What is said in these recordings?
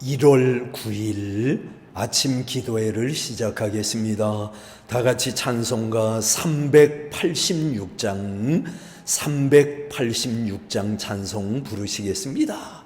1월 9일 아침 기도회를 시작하겠습니다. 다 같이 찬송가 386장 찬송 부르시겠습니다.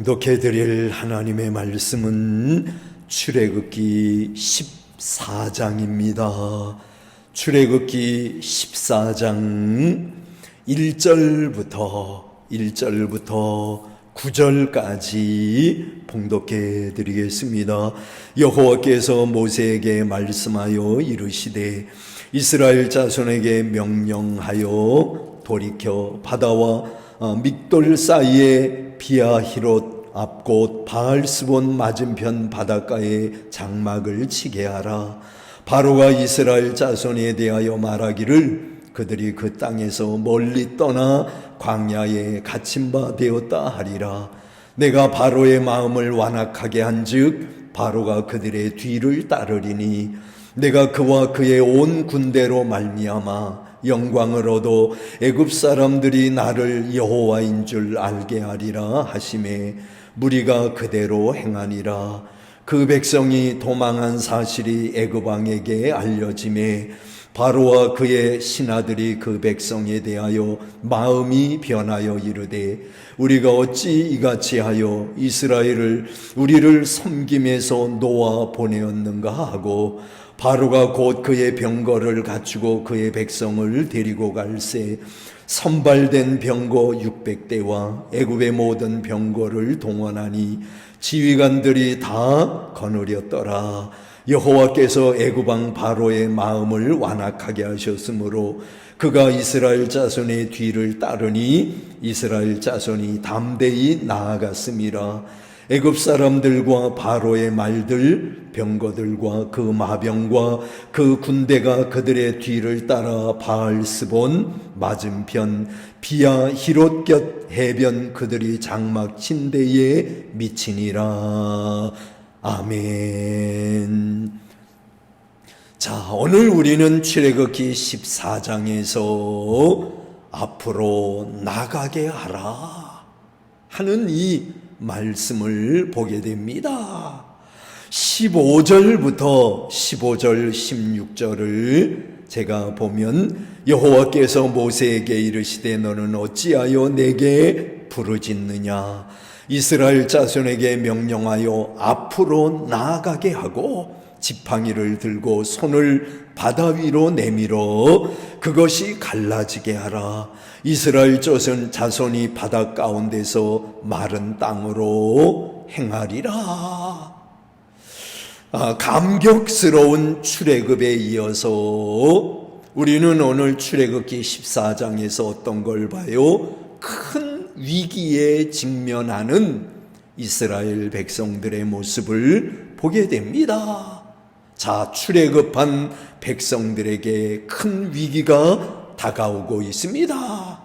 봉독해드릴 하나님의 말씀은 출애굽기 14장입니다. 출애굽기 14장 1절부터 9절까지 봉독해드리겠습니다. 여호와께서 모세에게 말씀하여 이르시되 이스라엘 자손에게 명령하여 돌이켜 바다와 믹돌 사이에 비아히롯 앞곳 바알스본 맞은편 바닷가에 장막을 치게 하라. 바로가 이스라엘 자손에 대하여 말하기를 그들이 그 땅에서 멀리 떠나 광야에 갇힌 바 되었다 하리라. 내가 바로의 마음을 완악하게 한즉 바로가 그들의 뒤를 따르리니 내가 그와 그의 온 군대로 말미암아 영광을 얻어 애굽 사람들이 나를 여호와인 줄 알게 하리라 하시매 무리가 그대로 행하니라. 그 백성이 도망한 사실이 애굽 왕에게 알려지매 바로와 그의 신하들이 그 백성에 대하여 마음이 변하여 이르되 우리가 어찌 이같이 하여 이스라엘을 우리를 섬김에서 놓아 보내었는가 하고 바로가 곧 그의 병거를 갖추고 그의 백성을 데리고 갈새 선발된 병거 600대와 애굽의 모든 병거를 동원하니 지휘관들이 다 거느렸더라. 여호와께서 애굽 왕 바로의 마음을 완악하게 하셨으므로 그가 이스라엘 자손의 뒤를 따르니 이스라엘 자손이 담대히 나아갔음이라. 애굽 사람들과 바로의 말들 병거들과 그 마병과 그 군대가 그들의 뒤를 따라 바알스본 맞은편 비아히롯 곁 해변 그들이 장막 침대에 미치니라. 아멘. 자, 오늘 우리는 출애굽기 14장에서 앞으로 나가게 하라 하는 이 말씀을 보게 됩니다. 15절 16절을 제가 보면 여호와께서 모세에게 이르시되 너는 어찌하여 내게 부르짖느냐. 이스라엘 자손에게 명령하여 앞으로 나아가게 하고 지팡이를 들고 손을 바다 위로 내밀어 그것이 갈라지게 하라. 이스라엘 자손이 바다 가운데서 마른 땅으로 행하리라. 감격스러운 출애굽에 이어서 우리는 오늘 출애굽기 14장에서 어떤 걸 봐요? 큰 위기에 직면하는 이스라엘 백성들의 모습을 보게 됩니다. 자, 출애굽한 백성들에게 큰 위기가 다가오고 있습니다.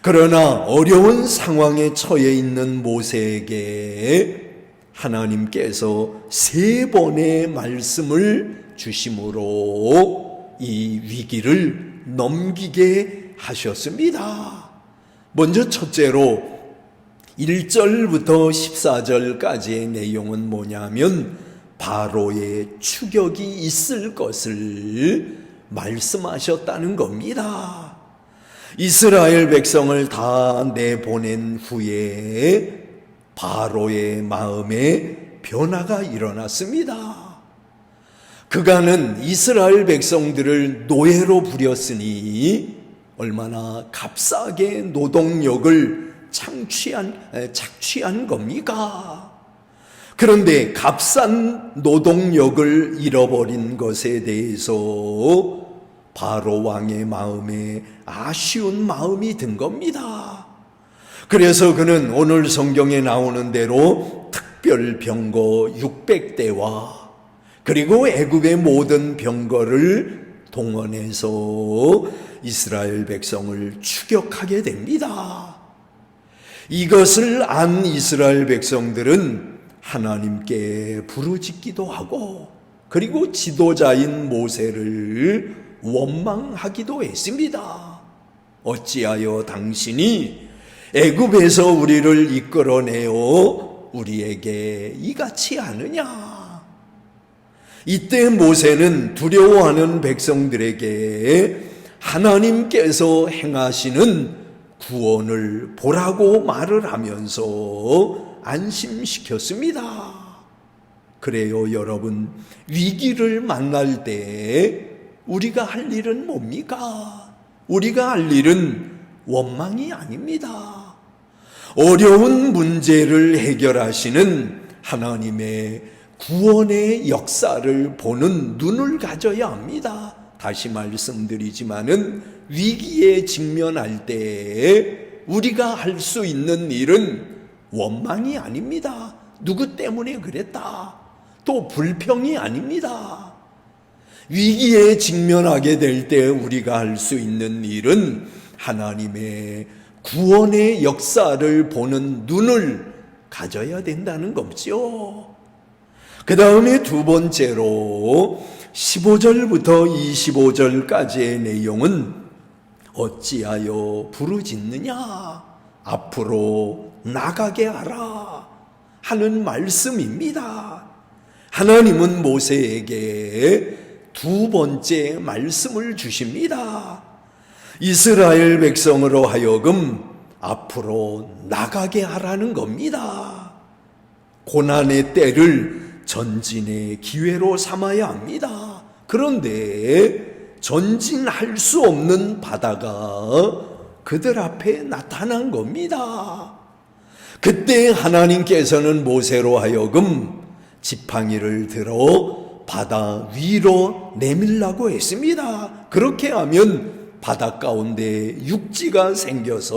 그러나 어려운 상황에 처해 있는 모세에게 하나님께서 3번의 말씀을 주심으로 이 위기를 넘기게 하셨습니다. 먼저 첫째로 1절부터 14절까지의 내용은 뭐냐면 바로의 추격이 있을 것을 말씀하셨다는 겁니다. 이스라엘 백성을 다 내보낸 후에 바로의 마음에 변화가 일어났습니다. 그가는 이스라엘 백성들을 노예로 부렸으니 얼마나 값싸게 노동력을 착취한 겁니까? 그런데 값싼 노동력을 잃어버린 것에 대해서 바로 왕의 마음에 아쉬운 마음이 든 겁니다. 그래서 그는 오늘 성경에 나오는 대로 특별 병거 600대와 그리고 애굽의 모든 병거를 동원해서 이스라엘 백성을 추격하게 됩니다. 이것을 안 이스라엘 백성들은 하나님께 부르짖기도 하고 그리고 지도자인 모세를 원망하기도 했습니다. 어찌하여 당신이 애굽에서 우리를 이끌어내어 우리에게 이같이 하느냐. 이때 모세는 두려워하는 백성들에게 하나님께서 행하시는 구원을 보라고 말을 하면서 안심시켰습니다. 그래요, 여러분. 위기를 만날 때 우리가 할 일은 뭡니까? 우리가 할 일은 원망이 아닙니다. 어려운 문제를 해결하시는 하나님의 구원의 역사를 보는 눈을 가져야 합니다. 다시 말씀드리지만은 위기에 직면할 때 우리가 할 수 있는 일은 원망이 아닙니다. 누구 때문에 그랬다. 또 불평이 아닙니다. 위기에 직면하게 될 때 우리가 할 수 있는 일은 하나님의 구원의 역사를 보는 눈을 가져야 된다는 거죠. 그 다음에 두 번째로 15절부터 25절까지의 내용은 어찌하여 부르짖느냐, 앞으로 나가게 하라 하는 말씀입니다. 하나님은 모세에게 두 번째 말씀을 주십니다. 이스라엘 백성으로 하여금 앞으로 나가게 하라는 겁니다. 고난의 때를 전진의 기회로 삼아야 합니다. 그런데 전진할 수 없는 바다가 그들 앞에 나타난 겁니다. 그때 하나님께서는 모세로 하여금 지팡이를 들어 바다 위로 내밀라고 했습니다. 그렇게 하면 바다 가운데 육지가 생겨서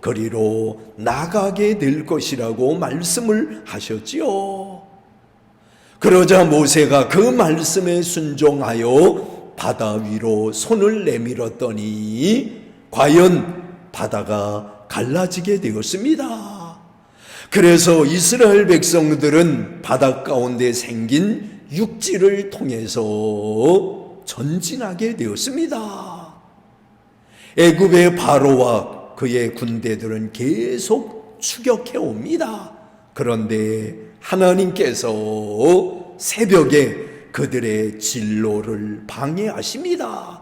그리로 나가게 될 것이라고 말씀을 하셨지요. 그러자 모세가 그 말씀에 순종하여 바다 위로 손을 내밀었더니 과연 바다가 갈라지게 되었습니다. 그래서 이스라엘 백성들은 바다 가운데 생긴 육지를 통해서 전진하게 되었습니다. 애굽의 바로와 그의 군대들은 계속 추격해 옵니다. 그런데 하나님께서 새벽에 그들의 진로를 방해하십니다.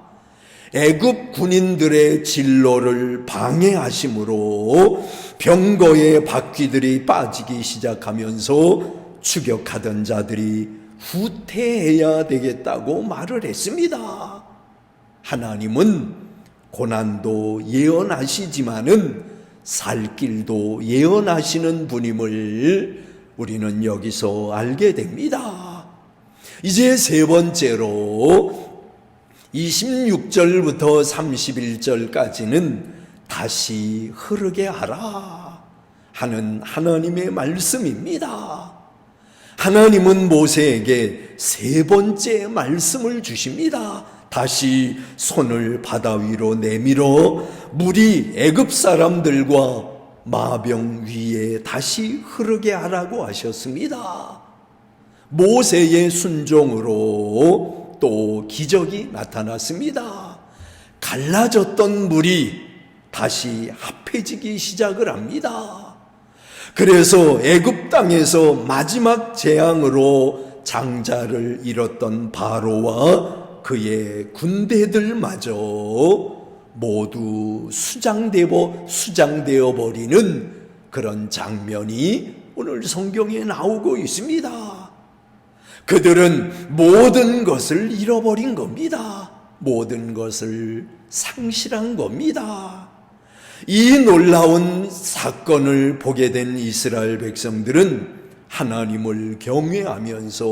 애굽 군인들의 진로를 방해하심으로 병거의 바퀴들이 빠지기 시작하면서 추격하던 자들이 후퇴해야 되겠다고 말을 했습니다. 하나님은 고난도 예언하시지만은 살 길도 예언하시는 분임을 우리는 여기서 알게 됩니다. 이제 세 번째로 26절부터 31절까지는 다시 흐르게 하라 하는 하나님의 말씀입니다. 하나님은 모세에게 세 번째 말씀을 주십니다. 다시 손을 바다 위로 내밀어 물이 애굽 사람들과 마병 위에 다시 흐르게 하라고 하셨습니다. 모세의 순종으로 또 기적이 나타났습니다. 갈라졌던 물이 다시 합해지기 시작을 합니다. 그래서 애굽 땅에서 마지막 재앙으로 장자를 잃었던 바로와 그의 군대들마저 모두 수장되어 버리는 그런 장면이 오늘 성경에 나오고 있습니다. 그들은 모든 것을 잃어버린 겁니다. 모든 것을 상실한 겁니다. 이 놀라운 사건을 보게 된 이스라엘 백성들은 하나님을 경외하면서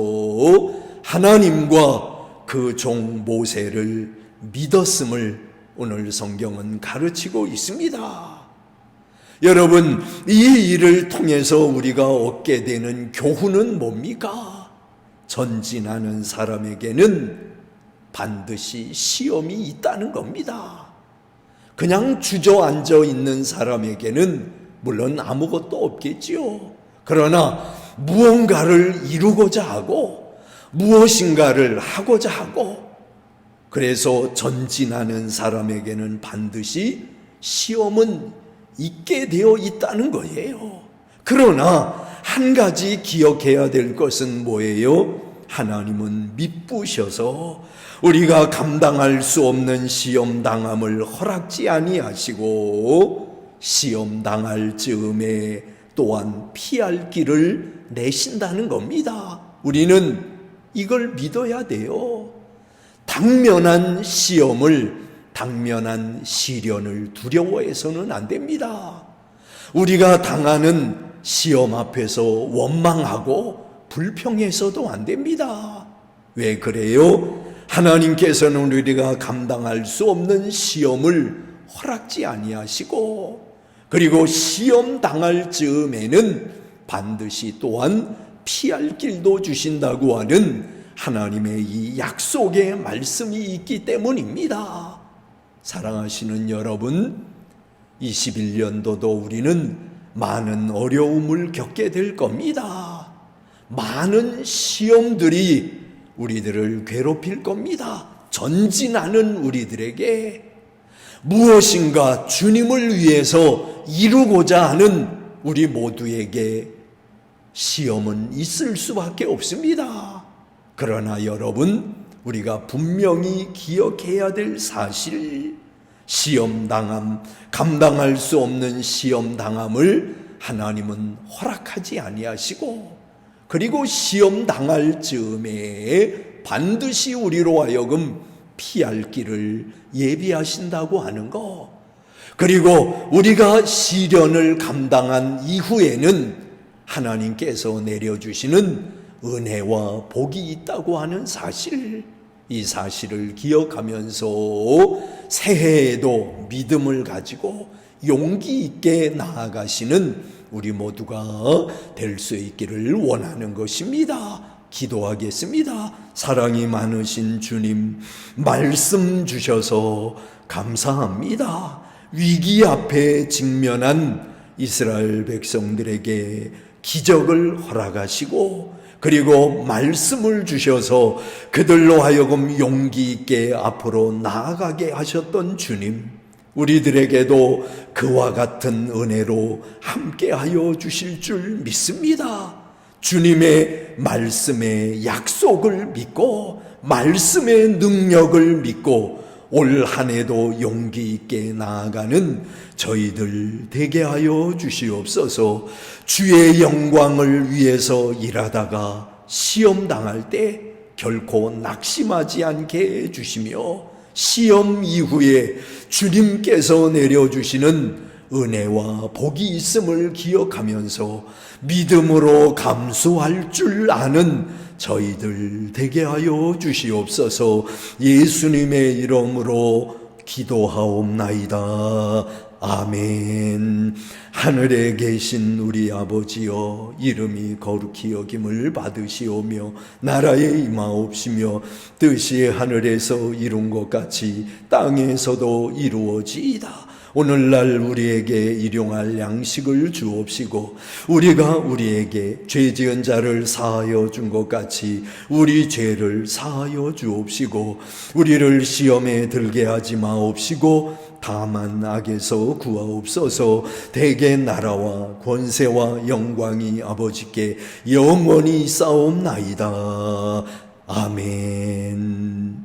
하나님과 그 종 모세를 믿었음을 오늘 성경은 가르치고 있습니다. 여러분, 이 일을 통해서 우리가 얻게 되는 교훈은 뭡니까? 전진하는 사람에게는 반드시 시험이 있다는 겁니다. 그냥 주저앉아 있는 사람에게는 물론 아무것도 없겠지요. 그러나 무언가를 이루고자 하고 무엇인가를 하고자 하고 그래서 전진하는 사람에게는 반드시 시험은 있게 되어 있다는 거예요. 그러나 한 가지 기억해야 될 것은 뭐예요? 하나님은 미쁘셔서 우리가 감당할 수 없는 시험 당함을 허락지 아니하시고 시험 당할 즈음에 또한 피할 길을 내신다는 겁니다. 우리는 이걸 믿어야 돼요. 당면한 시험을, 당면한 시련을 두려워해서는 안 됩니다. 우리가 당하는 시험 앞에서 원망하고 불평해서도 안 됩니다. 왜 그래요? 하나님께서는 우리가 감당할 수 없는 시험을 허락지 아니하시고 그리고 시험 당할 즈음에는 반드시 또한 피할 길도 주신다고 하는 하나님의 이 약속의 말씀이 있기 때문입니다. 사랑하시는 여러분, 21년도도 우리는 많은 어려움을 겪게 될 겁니다. 많은 시험들이 우리들을 괴롭힐 겁니다. 전진하는 우리들에게 무엇인가 주님을 위해서 이루고자 하는 우리 모두에게 시험은 있을 수밖에 없습니다. 그러나 여러분, 우리가 분명히 기억해야 될 사실, 시험당함, 감당할 수 없는 시험당함을 하나님은 허락하지 아니하시고 그리고 시험당할 즈음에 반드시 우리로 하여금 피할 길을 예비하신다고 하는 거, 그리고 우리가 시련을 감당한 이후에는 하나님께서 내려주시는 은혜와 복이 있다고 하는 사실, 이 사실을 기억하면서 새해에도 믿음을 가지고 용기 있게 나아가시는 우리 모두가 될 수 있기를 원하는 것입니다. 기도하겠습니다. 사랑이 많으신 주님, 말씀 주셔서 감사합니다. 위기 앞에 직면한 이스라엘 백성들에게 기적을 허락하시고 그리고 말씀을 주셔서 그들로 하여금 용기 있게 앞으로 나아가게 하셨던 주님, 우리들에게도 그와 같은 은혜로 함께하여 주실 줄 믿습니다. 주님의 말씀의 약속을 믿고 말씀의 능력을 믿고 올 한 해도 용기 있게 나아가는 저희들 되게 하여 주시옵소서. 주의 영광을 위해서 일하다가 시험 당할 때 결코 낙심하지 않게 해주시며 시험 이후에 주님께서 내려주시는 은혜와 복이 있음을 기억하면서 믿음으로 감수할 줄 아는 저희들 되게 하여 주시옵소서. 예수님의 이름으로 기도하옵나이다. 아멘. 하늘에 계신 우리 아버지여, 이름이 거룩히 여김을 받으시오며 나라에 임하옵시며 뜻이 하늘에서 이룬 것 같이 땅에서도 이루어지이다. 오늘날 우리에게 일용할 양식을 주옵시고 우리가 우리에게 죄 지은 자를 사하여 준 것 같이 우리 죄를 사하여 주옵시고 우리를 시험에 들게 하지 마옵시고 다만 악에서 구하옵소서. 대개 나라와 권세와 영광이 아버지께 영원히 쌓옵나이다. 아멘.